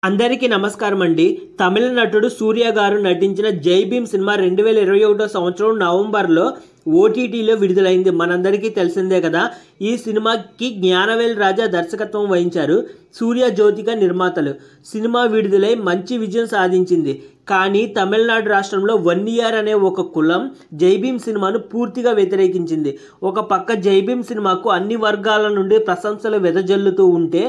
అందరికీ నమస్కారం అండి. తమిళ నటుడు సూర్య గారు నటించిన జై భీమ్ సినిమా 2021 సంవత్సరం నవంబర్లో ఓటీటీలో విడుదలైంది. మనందరికీ తెలిసిందే కదా. ఈ సినిమాకి జ్ఞానవేల్ రాజా దర్శకత్వం వహించారు. సూర్య జ్యోతిక నిర్మాతలు. సినిమా విడుదలై మంచి విజయం సాధించింది. కానీ తమిళనాడు రాష్ట్రంలో 1 ఇయర్ అనే ఒక కులం జై భీమ్ సినిమాను పూర్తిగా వ్యతిరేకించింది. ఒక పక్క జై భీమ్ సినిమాకు అన్ని వర్గాల నుండి ప్రశంసలు వెదజల్లుతూ ఉంటే,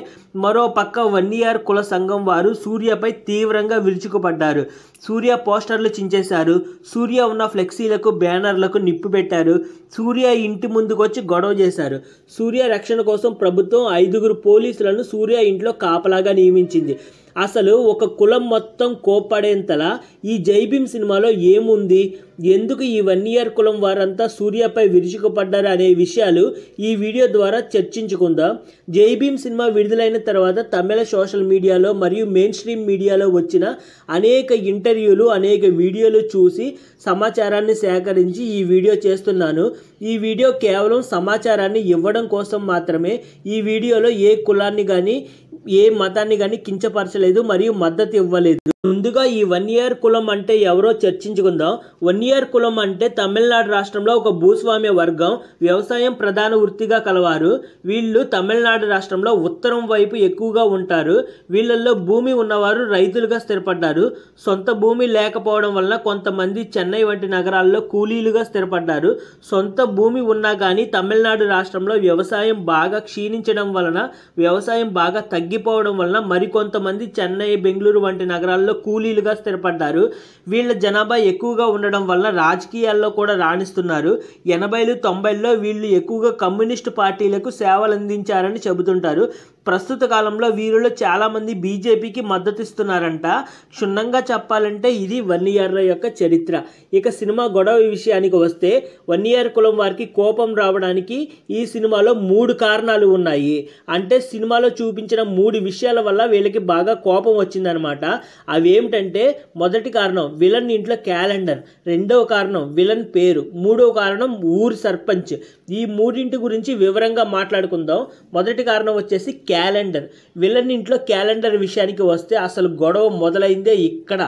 మరో పక్క 1 ఇయర్ కుల సంఘం వారు సూర్యపై తీవ్రంగా విరుచుకుపడ్డారు. సూర్య పోస్టర్లు చించేశారు. సూర్య ఉన్న ఫ్లెక్సీలకు బ్యానర్లకు నిప్పు పెట్టారు. సూర్య ఇంటి ముందుకొచ్చి గొడవ చేశారు. సూర్య రక్షణ కోసం ప్రభుత్వం 5 పోలీసులను సూర్య ఇంట్లో కాపలాగా నియమించింది. అసలు ఒక కులం మొత్తం కోప్పడేంతలా ఈ జై భీమ్ సినిమాలో ఏముంది, ఎందుకు ఈ 1 ఇయర్ కులం వారంతా సూర్యపై విరుచుకుపడ్డారు అనే విషయాలు ఈ వీడియో ద్వారా చర్చించుకుందాం. జై భీమ్ సినిమా విడుదలైన తర్వాత తమిళ సోషల్ మీడియాలో మరియు మెయిన్ స్ట్రీమ్ మీడియాలో వచ్చిన అనేక ఇంటర్వ్యూలు, అనేక వీడియోలు చూసి సమాచారాన్ని సేకరించి ఈ వీడియో చేస్తున్నాను. ఈ వీడియో కేవలం సమాచారాన్ని ఇవ్వడం కోసం మాత్రమే. ఈ వీడియోలో ఏ కులాన్ని కానీ ఏ మతాన్ని కానీ కించపరచలేదు మరియు మద్దతు ఇవ్వలేదు. ముందుగా ఈ 1 ఇయర్ కులం అంటే ఎవరో చర్చించుకుందాం. 1 ఇయర్ కులం అంటే తమిళనాడు రాష్ట్రంలో ఒక భూస్వామ్య వర్గం, వ్యవసాయం ప్రధాన వృత్తిగా కలవారు. వీళ్ళు తమిళనాడు రాష్ట్రంలో ఉత్తరం వైపు ఎక్కువగా ఉంటారు. వీళ్ళల్లో భూమి ఉన్నవారు రైతులుగా స్థిరపడ్డారు. సొంత భూమి లేకపోవడం వల్ల కొంతమంది చెన్నై వంటి నగరాల్లో కూలీలుగా స్థిరపడ్డారు. సొంత భూమి ఉన్నా కానీ తమిళనాడు రాష్ట్రంలో వ్యవసాయం బాగా క్షీణించడం వలన, వ్యవసాయం బాగా తగ్గిపోవడం వలన మరికొంతమంది చెన్నై, బెంగళూరు వంటి నగరాల్లో కూలీలుగా స్థిరపడ్డారు. వీళ్ళ జనాభా ఎక్కువగా ఉండడం వల్ల రాజకీయాల్లో కూడా రాణిస్తున్నారు. 80లు 90ల్లో వీళ్ళు ఎక్కువగా కమ్యూనిస్టు పార్టీలకు సేవలు అందించారని చెబుతుంటారు. ప్రస్తుత కాలంలో వీరిలో చాలామంది బీజేపీకి మద్దతు ఇస్తున్నారంట. క్షుణ్ణంగా చెప్పాలంటే ఇది 1 ఇయర్ల యొక్క చరిత్ర. ఇక సినిమా గొడవ విషయానికి వస్తే, 1 ఇయర్ కులం వారికి కోపం రావడానికి ఈ సినిమాలో 3 కారణాలు ఉన్నాయి. అంటే సినిమాలో చూపించిన 3 విషయాల వల్ల వీళ్ళకి బాగా కోపం వచ్చిందనమాట. అవేమిటంటే, మొదటి కారణం విలన్ ఇంట్లో క్యాలెండర్, రెండవ కారణం విలన్ పేరు, మూడవ కారణం ఊరి సర్పంచ్. ఈ మూడింటి గురించి వివరంగా మాట్లాడుకుందాం. మొదటి కారణం వచ్చేసి క్యాలెండర్. విలన్ ఇంట్లో క్యాలెండర్ విషయానికి వస్తే అసలు గొడవ మొదలైందే ఇక్కడ.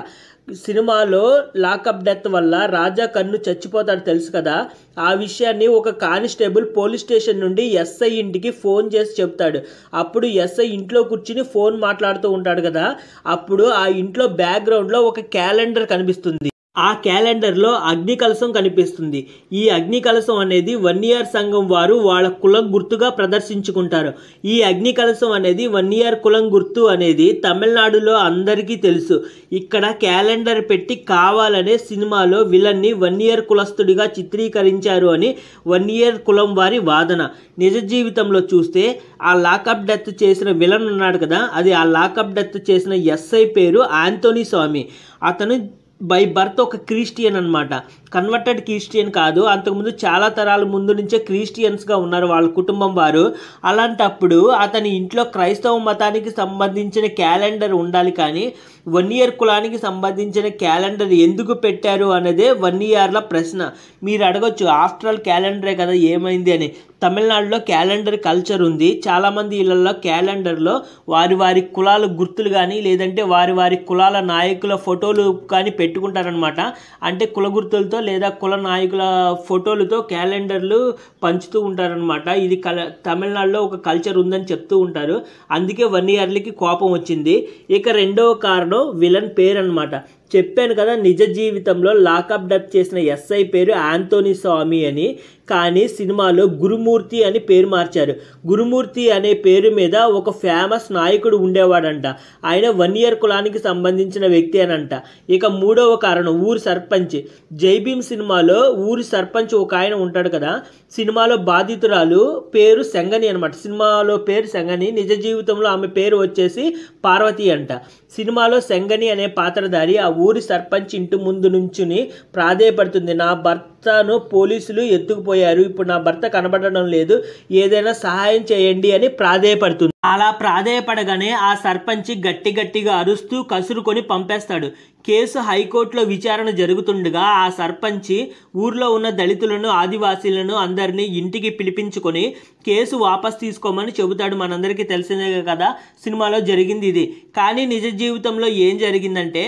సినిమాలో లాకప్ డెత్ వల్ల రాజా కన్ను చచ్చిపోతాడు తెలుసు కదా. ఆ విషయాన్ని ఒక కానిస్టేబుల్ పోలీస్ స్టేషన్ నుండి ఎస్ఐ ఇంటికి ఫోన్ చేసి చెప్తాడు. అప్పుడు ఎస్ఐ ఇంట్లో కూర్చుని ఫోన్ మాట్లాడుతూ ఉంటాడు కదా. అప్పుడు ఆ ఇంట్లో బ్యాక్గ్రౌండ్లో ఒక క్యాలెండర్ కనిపిస్తుంది. ఆ క్యాలెండర్లో అగ్ని కలశం కనిపిస్తుంది. ఈ అగ్ని కలశం అనేది 1 ఇయర్ సంఘం వారు వాళ్ళ కులం గుర్తుగా ప్రదర్శించుకుంటారు. ఈ అగ్ని కలశం అనేది 1 ఇయర్ కులం గుర్తు అనేది తమిళనాడులో అందరికీ తెలుసు. ఇక్కడ క్యాలెండర్ పెట్టి కావాలనే సినిమాలో విలన్ని 1 ఇయర్ కులస్తుడిగా చిత్రీకరించారు అని 1 ఇయర్ కులం వారి వాదన. నిజ జీవితంలో చూస్తే ఆ లాకప్ డెత్ చేసిన విలన్ ఉన్నాడు కదా, అది ఆ లాకప్ డెత్ చేసిన ఎస్ఐ పేరు ఆంటోనీ స్వామి. అతను బై బర్త్ ఒక క్రిస్టియన్ అనమాట. కన్వర్టెడ్ క్రిస్టియన్ కాదు, అంతకుముందు చాలా తరాల ముందు నుంచే క్రిస్టియన్స్గా ఉన్నారు వాళ్ళ కుటుంబం వారు. అలాంటప్పుడు అతని ఇంట్లో క్రైస్తవ మతానికి సంబంధించిన క్యాలెండర్ ఉండాలి, కానీ 1 ఇయర్ కులానికి సంబంధించిన క్యాలెండర్ ఎందుకు పెట్టారు అనేదే 1 ఇయర్ల ప్రశ్న. మీరు అడగొచ్చు, ఆఫ్టర్ ఆల్ క్యాలెండరే కదా ఏమైంది అని. తమిళనాడులో క్యాలెండర్ కల్చర్ ఉంది. చాలామంది ఇళ్లలో క్యాలెండర్లో వారి వారి కులాల గుర్తులు కానీ, లేదంటే వారి వారి కులాల నాయకుల ఫోటోలు కానీ పెట్టుకుంటారనమాట. అంటే కుల గుర్తులతో లేదా కుల నాయకుల ఫోటోలతో క్యాలెండర్లు పంచుతూ ఉంటారనమాట. ఇది తమిళనాడులో ఒక కల్చర్ ఉందని చెప్తూ ఉంటారు. అందుకే 1 ఇయర్లకి కోపం వచ్చింది. ఇక రెండవ కారణం విలన్ పేరు అనమాట. చెప్పాను కదా, నిజ జీవితంలో లాకప్ డెత్ చేసిన ఎస్ఐ పేరు ఆంటోనీ స్వామి అని, కానీ సినిమాలో గురుమూర్తి అని పేరు మార్చారు. గురుమూర్తి అనే పేరు మీద ఒక ఫేమస్ నాయకుడు ఉండేవాడంట. ఆయన 1 ఇయర్ కులానికి సంబంధించిన వ్యక్తి అనంట. ఇక మూడవ కారణం ఊరి సర్పంచ్. జై భీమ్ సినిమాలో ఊరి సర్పంచ్ ఒక ఆయన ఉంటాడు కదా. సినిమాలో బాధితురాలు పేరు సెంగని అనమాట. సినిమాలో పేరు సెంగని, నిజ జీవితంలో ఆమె పేరు వచ్చేసి పార్వతి అంట. సినిమాలో సెంగని అనే పాత్రధారి ఆ ఊరి సర్పంచ్ ఇంటి ముందు నుంచుని ప్రాధేయపడుతుంది, నా భర్త భర్తను పోలీసులు ఎత్తుకుపోయారు, ఇప్పుడు నా భర్త కనబడడం లేదు, ఏదైనా సహాయం చేయండి అని ప్రాధేయపడుతుంది. అలా ప్రాధేయపడగానే ఆ సర్పంచ్ గట్టిగా అరుస్తూ కసురుకొని పంపేస్తాడు. కేసు హైకోర్టులో విచారణ జరుగుతుండగా ఆ సర్పంచ్ ఊర్లో ఉన్న దళితులను, ఆదివాసీలను అందరినీ ఇంటికి పిలిపించుకొని కేసు వాపస్ తీసుకోమని చెబుతాడు. మనందరికీ తెలిసిందే కదా సినిమాలో జరిగింది ఇది. కానీ నిజ జీవితంలో ఏం జరిగిందంటే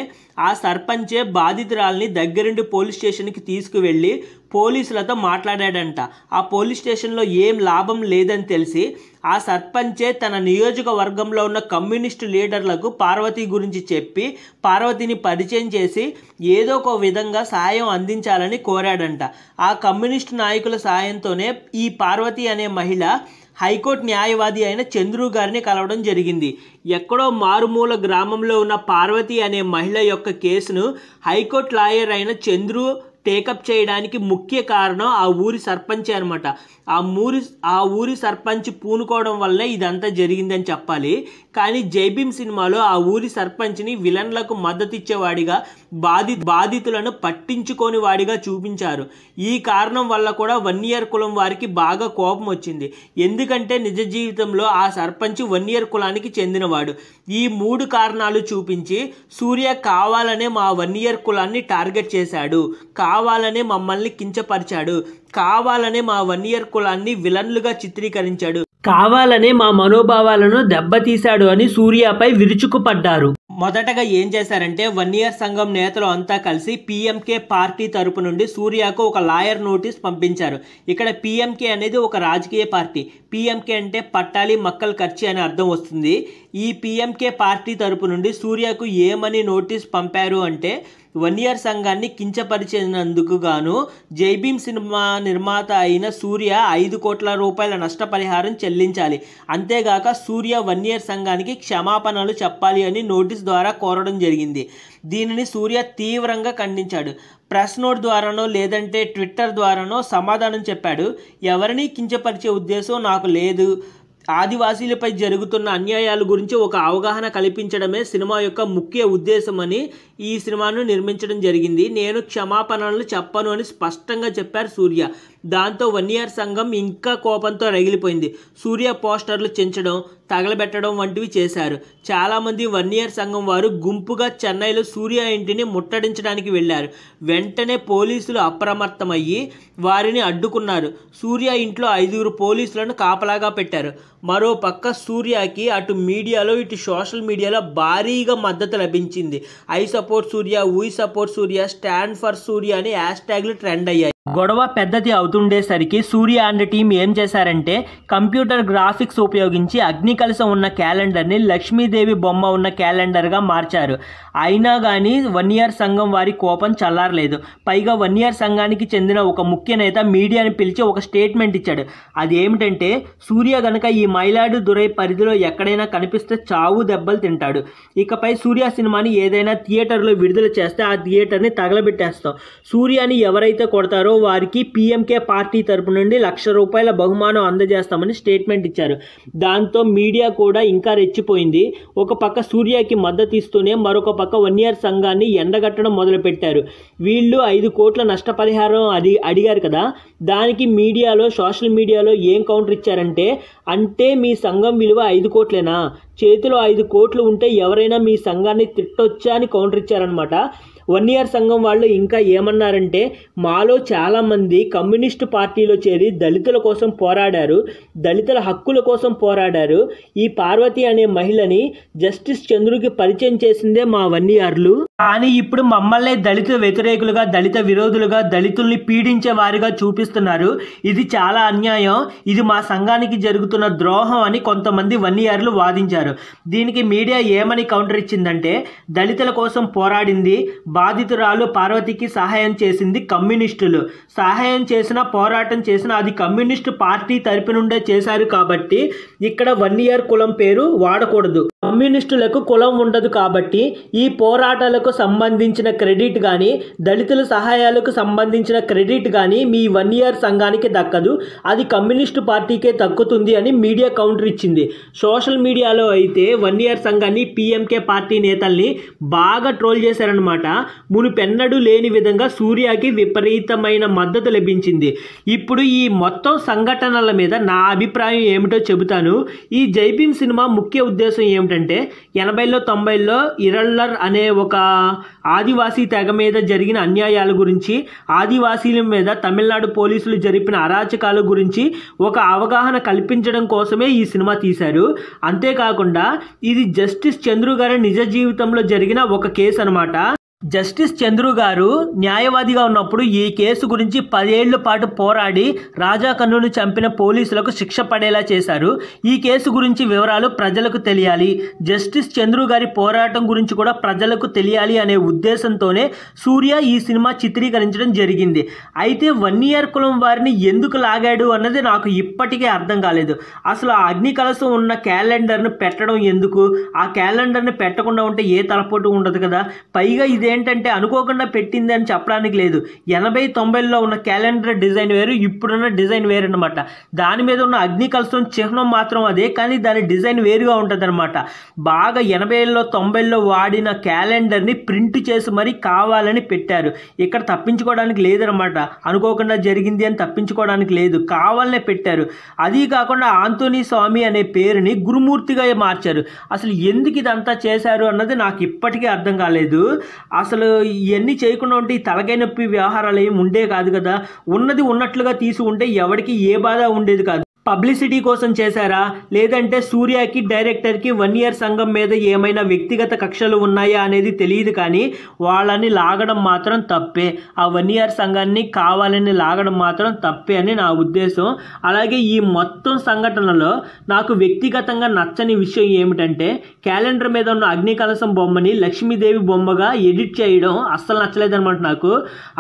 ఆ సర్పంచే బాధితురాల్ని దగ్గరుండి పోలీస్ స్టేషన్కి తీసుకువెళ్ళి పోలీసులతో మాట్లాడాడంట. ఆ పోలీస్ స్టేషన్లో ఏం లాభం లేదని తెలిసి ఆ సర్పంచే తన నియోజకవర్గంలో ఉన్న కమ్యూనిస్టు లీడర్లకు పార్వతి గురించి చెప్పి పార్వతిని పరిచయం చేసి ఏదో ఒక విధంగా సాయం అందించాలని కోరాడంట. ఆ కమ్యూనిస్టు నాయకుల సాయంతోనే ఈ పార్వతి అనే మహిళ హైకోర్టు న్యాయవాది అయిన చంద్రు గారిని కలవడం జరిగింది. ఎక్కడో మారుమూల గ్రామంలో ఉన్న పార్వతి అనే మహిళ యొక్క కేసును హైకోర్టు లాయర్ అయిన చంద్రు టేకప్ చేయడానికి ముఖ్య కారణం ఆ ఊరి సర్పంచే అనమాట. ఆ ఊరి సర్పంచ్ పూనుకోవడం వల్లే ఇదంతా జరిగిందని చెప్పాలి. కానీ జై భీమ్ సినిమాలో ఆ ఊరి సర్పంచ్ని విలన్లకు మద్దతు ఇచ్చేవాడిగా, బాధితులను పట్టించుకోని వాడిగా చూపించారు. ఈ కారణం వల్ల కూడా 1 ఇయర్ కులం వారికి బాగా కోపం వచ్చింది. ఎందుకంటే నిజ జీవితంలో ఆ సర్పంచ్ 1 ఇయర్ కులానికి చెందినవాడు. ఈ 3 కారణాలు చూపించి సూర్య కావాలనే మా 1 ఇయర్ కులాన్ని టార్గెట్ చేశాడు, కావాలనే మమ్మల్ని కించపరిచాడు, కావాలనే మా 1 ఇయర్ కులాన్ని విలన్లుగా చిత్రీకరించాడు, కావాలనే మా మనోభావాలను దెబ్బతీశాడు అని సూర్యపై విరుచుకుపడ్డారు. మొదటగా ఏం చేశారంటే 1 ఇయర్ సంఘం నేతలు అంతా కలిసి పిఎంకే పార్టీ తరపు నుండి సూర్యకు ఒక లాయర్ నోటీస్ పంపించారు. ఇక్కడ పిఎంకే అనేది ఒక రాజకీయ పార్టీ. పిఎంకే అంటే పట్టాలి మక్కల్ ఖర్చు అని అర్థం వస్తుంది. ఈ పిఎంకే పార్టీ తరపు నుండి సూర్యకు ఏమని నోటీస్ పంపారు అంటే 1 ఇయర్ సంఘాన్ని కించపరిచినందుకు గాను జై భీమ్ సినిమా నిర్మాత అయిన సూర్య 5 కోట్ల రూపాయల నష్టపరిహారం చెల్లించాలి, అంతేగాక సూర్య 1 ఇయర్ సంఘానికి క్షమాపణలు చెప్పాలి అని నోటీస్ ద్వారా కోరడం జరిగింది. దీనిని సూర్య తీవ్రంగా ఖండించాడు. ప్రెస్ నోట్ ద్వారానో లేదంటే ట్విట్టర్ ద్వారానో సమాధానం చెప్పాడు. ఎవరిని కించపరిచే ఉద్దేశం నాకు లేదు, ఆదివాసీలపై జరుగుతున్న అన్యాయాల గురించి ఒక అవగాహన కల్పించడమే సినిమా యొక్క ముఖ్య ఉద్దేశమని ఈ సినిమాను నిర్మించడం జరిగింది. నేను క్షమాపణలు చెప్పను అని స్పష్టంగా చెప్పారు సూర్య. దాంతో 1 ఇయర్ సంఘం ఇంకా కోపంతో రగిలిపోయింది. సూర్య పోస్టర్లు చించడం, తగలబెట్టడం వంటివి చేశారు. చాలామంది 1 ఇయర్ సంఘం వారు గుంపుగా చెన్నైలో సూర్య ఇంటిని ముట్టడించడానికి వెళ్ళారు. వెంటనే పోలీసులు అప్రమత్తమయ్యి వారిని అడ్డుకున్నారు. సూర్య ఇంట్లో 5 పోలీసులను కాపలాగా పెట్టారు. మరో పక్క సూర్యకి అటు మీడియాలో ఇటు సోషల్ మీడియాలో భారీగా మద్దతు లభించింది. I support Surya, we support Surya, stand for Surya అని హ్యాష్ట్యాగ్లు ట్రెండ్ అయ్యాయి. గొడవ పెద్దది అవుతుండేసరికి సూర్య అండ్ టీం ఏం చేశారంటే కంప్యూటర్ గ్రాఫిక్స్ ఉపయోగించి అగ్ని కలశం ఉన్న క్యాలెండర్ని లక్ష్మీదేవి బొమ్మ ఉన్న క్యాలెండర్గా మార్చారు. అయినా కానీ 1 ఇయర్ సంఘం వారి కోపం చల్లారలేదు. పైగా 1 ఇయర్ సంఘానికి చెందిన ఒక ముఖ్య నేత మీడియాని పిలిచి ఒక స్టేట్మెంట్ ఇచ్చాడు. అది ఏమిటంటే సూర్య గనక ఈ మయిలాడుదురై పరిధిలో ఎక్కడైనా కనిపిస్తే చావు దెబ్బలు తింటాడు. ఇకపై సూర్య సినిమాని ఏదైనా థియేటర్లో విడుదల చేస్తే ఆ థియేటర్ని తగలబెట్టేస్తాం. సూర్యని ఎవరైతే కొడతారో వారికి పిఎంకే పార్టీ తరపు నుండి ₹1,00,000 బహుమానం అందజేస్తామని స్టేట్మెంట్ ఇచ్చారు. దాంతో మీడియా కూడా ఇంకా రెచ్చిపోయింది. ఒక పక్క సూర్యకి మద్దతు ఇస్తూనే మరొక పక్క 1 ఇయర్ సంఘాన్ని ఎండగట్టడం మొదలుపెట్టారు. వీళ్ళు 5 కోట్ల నష్టపరిహారం అడిగారు కదా, దానికి మీడియాలో సోషల్ మీడియాలో ఏం కౌంటర్ ఇచ్చారంటే, అంటే మీ సంఘం విలువ 5 కోట్లేనా, చేతిలో 5 కోట్లు ఉంటే ఎవరైనా మీ సంఘాన్ని తిట్టొచ్చా అని కౌంటర్ ఇచ్చారనమాట. 1 ఇయర్ సంఘం వాళ్ళు ఇంకా ఏమన్నారంటే, మాలో చాలామంది కమ్యూనిస్టు పార్టీలో చేరి దళితుల కోసం పోరాడారు, దళితుల హక్కుల కోసం పోరాడారు. ఈ పార్వతి అనే మహిళని జస్టిస్ చంద్రుకి పరిచయం చేసిందే మా 1 ఇయర్లు. కానీ ఇప్పుడు మమ్మల్ని దళిత వ్యతిరేకులుగా, దళిత విరోధులుగా, దళితుల్ని పీడించే వారిగా చూపిస్తున్నారు. ఇది చాలా అన్యాయం, ఇది మా సంఘానికి జరుగుతున్న ద్రోహం అని కొంతమంది 1 ఇయర్లు వాదించారు. దీనికి మీడియా ఏమని కౌంటర్ ఇచ్చిందంటే, దళితుల కోసం పోరాడింది, బాధితురాలు పార్వతికి సహాయం చేసింది కమ్యూనిస్టులు. సహాయం చేసిన, పోరాటం చేసిన అది కమ్యూనిస్టు పార్టీ తరపు నుండే చేశారు కాబట్టి ఇక్కడ 1 ఇయర్ కులం పేరు వాడకూడదు. కమ్యూనిస్టులకు కులం ఉండదు కాబట్టి ఈ పోరాటాలకు సంబంధించిన క్రెడిట్ కానీ దళితుల సహాయాలకు సంబంధించిన క్రెడిట్ కానీ మీ 1 ఇయర్ సంఘానికి దక్కదు, అది కమ్యూనిస్టు పార్టీకే దక్కుతుంది అని మీడియా కౌంటర్ ఇచ్చింది. సోషల్ మీడియాలో అయితే 1 ఇయర్ సంఘాన్ని పిఎంకే పార్టీ నేతల్ని బాగా ట్రోల్ చేశారనమాట. మునుపెన్నడూ లేని విధంగా సూర్యకి విపరీతమైన మద్దతు లభించింది. ఇప్పుడు ఈ మొత్తం సంఘటనల మీద నా అభిప్రాయం ఏమిటో చెబుతాను. ఈ జై భీమ్ సినిమా ముఖ్య ఉద్దేశం ఏమిటంటే 80లో 90లో ఇరల్లర్ అనే ఒక ఆదివాసీ తెగ మీద జరిగిన అన్యాయాల గురించి, ఆదివాసీల మీద తమిళనాడు పోలీసులు జరిపిన అరాచకాల గురించి ఒక అవగాహన కల్పించడం కోసమే ఈ సినిమా తీశారు. అంతేకాకుండా ఇది జస్టిస్ చంద్రు గారి నిజ జీవితంలో జరిగిన ఒక కేసు అనమాట. జస్టిస్ చంద్రు గారు న్యాయవాదిగా ఉన్నప్పుడు ఈ కేసు గురించి 10 ఏళ్ల పాటు పోరాడి రాజా కన్నును చంపిన పోలీసులకు శిక్ష పడేలా చేశారు. ఈ కేసు గురించి వివరాలు ప్రజలకు తెలియాలి, జస్టిస్ చంద్రు గారి పోరాటం గురించి కూడా ప్రజలకు తెలియాలి అనే ఉద్దేశంతోనే సూర్య ఈ సినిమా చిత్రీకరించడం జరిగింది. అయితే 1 ఇయర్ కులం వారిని ఎందుకు లాగాడు అన్నది నాకు ఇప్పటికే అర్థం కాలేదు. అసలు ఆ అగ్ని కలశం ఉన్న క్యాలెండర్ను పెట్టడం ఎందుకు? ఆ క్యాలెండర్ని పెట్టకుండా ఉంటే ఏ తలపోటు ఉండదు కదా. పైగా ఇదేంటంటే అనుకోకుండా పెట్టింది అని చెప్పడానికి లేదు. 80-90లో ఉన్న క్యాలెండర్ డిజైన్ వేరు, ఇప్పుడున్న డిజైన్ వేరు అనమాట. దాని మీద ఉన్న అగ్ని కలశం చిహ్నం మాత్రం అదే, కానీ దాని డిజైన్ వేరుగా ఉంటుంది అనమాట. బాగా 80లో 90లో వాడిన క్యాలెండర్ని ప్రింట్ చేసి మరీ కావాలని పెట్టారు. ఇక్కడ తప్పించుకోవడానికి లేదనమాట. అనుకోకుండా జరిగింది అని తప్పించుకోవడానికి లేదు, కావాలనే పెట్టారు. అదీ కాకుండా ఆంటోనీ స్వామి అనే పేరుని గురుమూర్తిగా మార్చారు. అసలు ఎందుకు ఇదంతా చేశారు అన్నది నాకు ఇప్పటికీ అర్థం కాలేదు. అసలు ఇవన్నీ చేయకుండా ఉంటే ఈ తలకాయ నొప్పి వ్యవహారాలు ఏమి ఉండే కాదు కదా. ఉన్నది ఉన్నట్లుగా తీసి ఉంటే ఎవరికి ఏ బాధ ఉండేది కాదు. పబ్లిసిటీ కోసం చేశారా, లేదంటే సూర్యకి డైరెక్టర్కి 1 ఇయర్ సంఘం మీద ఏమైనా వ్యక్తిగత కక్షలు ఉన్నాయా అనేది తెలియదు, కానీ వాళ్ళని లాగడం మాత్రం తప్పే. ఆ 1 ఇయర్ సంఘాన్ని కావాలని లాగడం మాత్రం తప్పే అని నా ఉద్దేశం. అలాగే ఈ మొత్తం సంఘటనలో నాకు వ్యక్తిగతంగా నచ్చని విషయం ఏమిటంటే క్యాలెండర్ మీద ఉన్న అగ్ని కలశం బొమ్మని లక్ష్మీదేవి బొమ్మగా ఎడిట్ చేయడం అస్సలు నచ్చలేదన్నమాట నాకు.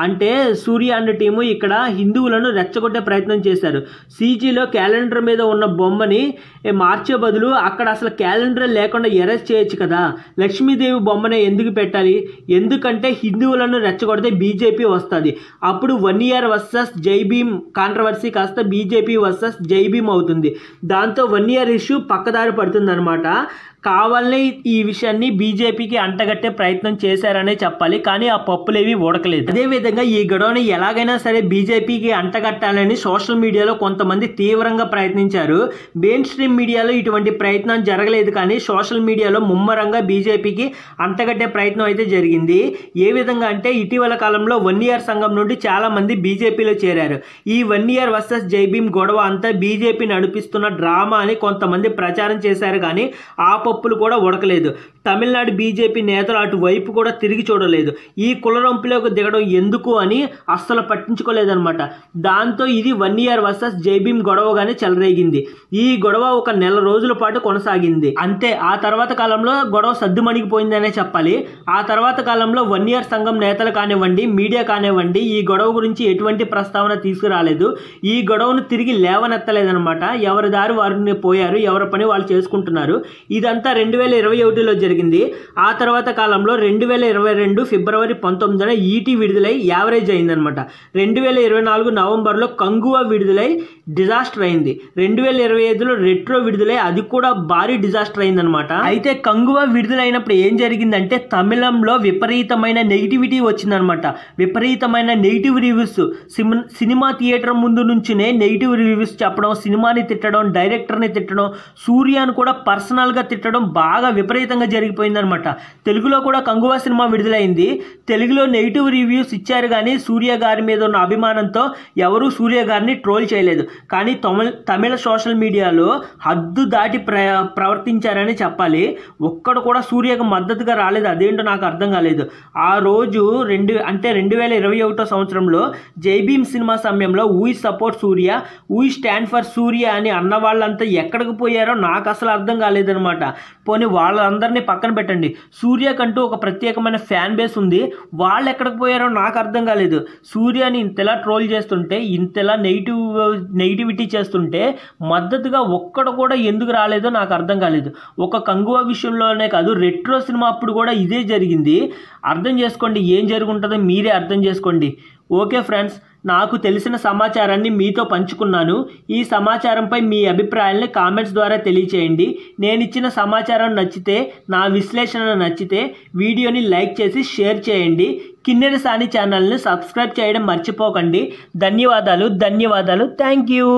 అంటే సూర్య అండ్ టీము ఇక్కడ హిందువులను రెచ్చగొట్టే ప్రయత్నం చేశారు. సీజీలో క్యాలెండర్ మీద ఉన్న బొమ్మని మార్చే బదులు అక్కడ అసలు క్యాలెండర్ లేకుండా ఎరేజ్ చేయొచ్చు కదా. లక్ష్మీదేవి బొమ్మనే ఎందుకు పెట్టాలి? ఎందుకంటే హిందువులను రెచ్చగొడితే బీజేపీ వస్తుంది. అప్పుడు 1 ఇయర్ వర్సెస్ జై భీమ్ కాంట్రవర్సీ కాస్త బీజేపీ వర్సెస్ జై భీమ్ అవుతుంది. దాంతో 1 ఇయర్ ఇష్యూ పక్కదారి పడుతుంది అనమాట. కావాలనే ఈ విషయాన్ని బీజేపీకి అంటగట్టే ప్రయత్నం చేశారనే చెప్పాలి, కానీ ఆ పప్పులేవి ఉడకలేదు. అదేవిధంగా ఈ గొడవని ఎలాగైనా సరే బీజేపీకి అంటగట్టాలని సోషల్ మీడియాలో కొంతమంది తీవ్రంగా ప్రయత్నించారు. మెయిన్ స్ట్రీమ్ మీడియాలో ఇటువంటి ప్రయత్నం జరగలేదు, కానీ సోషల్ మీడియాలో ముమ్మరంగా బీజేపీకి అంటగట్టే ప్రయత్నం అయితే జరిగింది. ఏ విధంగా అంటే ఇటీవల కాలంలో 1 ఇయర్ సంఘం నుండి చాలా మంది బీజేపీలో చేరారు. ఈ 1 ఇయర్ వర్సెస్ జై భీమ్ గొడవ అంతా బీజేపీ నడిపిస్తున్న డ్రామా అని కొంతమంది ప్రచారం చేశారు, కానీ ఆ పప్పులు కూడా ఉడకలేదు. తమిళనాడు బీజేపీ నేతలు అటువైపు కూడా తిరిగి చూడలేదు. ఈ కులరంపులోకి దిగడం ఎందుకు అని అస్సలు పట్టించుకోలేదన్నమాట. దాంతో ఇది 1 ఇయర్ వర్సెస్ జై భీమ్ గొడవగానే చెలరేగింది. ఈ గొడవ ఒక నెల రోజుల పాటు కొనసాగింది అంతే. ఆ తర్వాత కాలంలో గొడవ సద్దుమణిగిపోయిందనే చెప్పాలి. ఆ తర్వాత కాలంలో 1 ఇయర్ సంఘం నేతలు కానివ్వండి, మీడియా కానివ్వండి, ఈ గొడవ గురించి ఎటువంటి ప్రస్తావన తీసుకురాలేదు. ఈ గొడవను తిరిగి లేవనెత్తలేదన్నమాట. ఎవరి దారి వారిని పోయారు, ఎవరి పని వాళ్ళు చేసుకుంటున్నారు. ఇదంతా 2021లో జరిగింది. ఆ తర్వాత కాలంలో 2022 ఫిబ్రవరి 19న ఈటీ విడుదలై యావరేజ్ అయిందనమాట. 2024 నవంబర్లో కంగువా విడుదలై డిజాస్టర్ అయింది. 2025లో రెట్రో విడుదలై అది కూడా భారీ డిజాస్టర్ అయిందనమాట. అయితే కంగువా విడుదలైనప్పుడు ఏం జరిగిందంటే తమిళంలో విపరీతమైన నెగిటివిటీ వచ్చిందనమాట. విపరీతమైన నెగిటివ్ రివ్యూస్, సినిమా థియేటర్ ముందు నుంచినే నెగిటివ్ రివ్యూస్ చెప్పడం, సినిమాని తిట్టడం, డైరెక్టర్ని తిట్టడం, సూర్యను కూడా పర్సనల్గా తిట్టడం బాగా విపరీతంగా జరిగిపోయిందనమాట. తెలుగులో కూడా కంగువా సినిమా విడుదలైంది. తెలుగులో నెగిటివ్ రివ్యూస్ ఇచ్చారు, కానీ సూర్య గారి మీద ఉన్న అభిమానంతో ఎవరూ సూర్య గారిని ట్రోల్ చేయలేదు. కానీ తమిళ సోషల్ మీడియాలో హద్దు దాటి ప్రవర్తించారని చెప్పాలి. ఒక్కడు కూడా సూర్యకు మద్దతుగా రాలేదు. అదేంటో నాకు అర్థం కాలేదు. ఆ రోజు 2021 సంవత్సరంలో జై భీమ్ సినిమా సమయంలో we support Surya, we stand for Surya అని అన్న వాళ్ళంతా ఎక్కడికి పోయారో నాకు అసలు అర్థం కాలేదనమాట. పోనీ వాళ్ళందరినీ పక్కన పెట్టండి, సూర్యకంటూ ఒక ప్రత్యేకమైన ఫ్యాన్ బేస్ ఉంది, వాళ్ళు ఎక్కడికి పోయారో నాకు అర్థం కాలేదు. సూర్యని ఇంతలా ట్రోల్ చేస్తుంటే, ఇంతలా నెగిటివ్ నెగిటివిటీ చేస్తుంటే మద్దతుగా ఒక్కడు కూడా ఎందుకు రాలేదో నాకు అర్థం కాలేదు. ఒక కంగువా విషయంలోనే కాదు, రెట్రో సినిమా అప్పుడు కూడా ఇదే జరిగింది. అర్థం చేసుకోండి, ఏం జరుగుంటుందో మీరే అర్థం చేసుకోండి. ఓకే ఫ్రెండ్స్, నాకు తెలిసిన సమాచారాన్ని మీతో పంచుకున్నాను. ఈ సమాచారంపై మీ అభిప్రాయాల్ని కామెంట్స్ ద్వారా తెలియచేయండి. నేను ఇచ్చిన సమాచారం నచ్చితే, నా విశ్లేషణ నచ్చితే వీడియోని లైక్ చేసి షేర్ చేయండి. కిన్నెర సాని ఛానల్ని సబ్స్క్రైబ్ చేయడం మర్చిపోకండి. ధన్యవాదాలు. Thank you.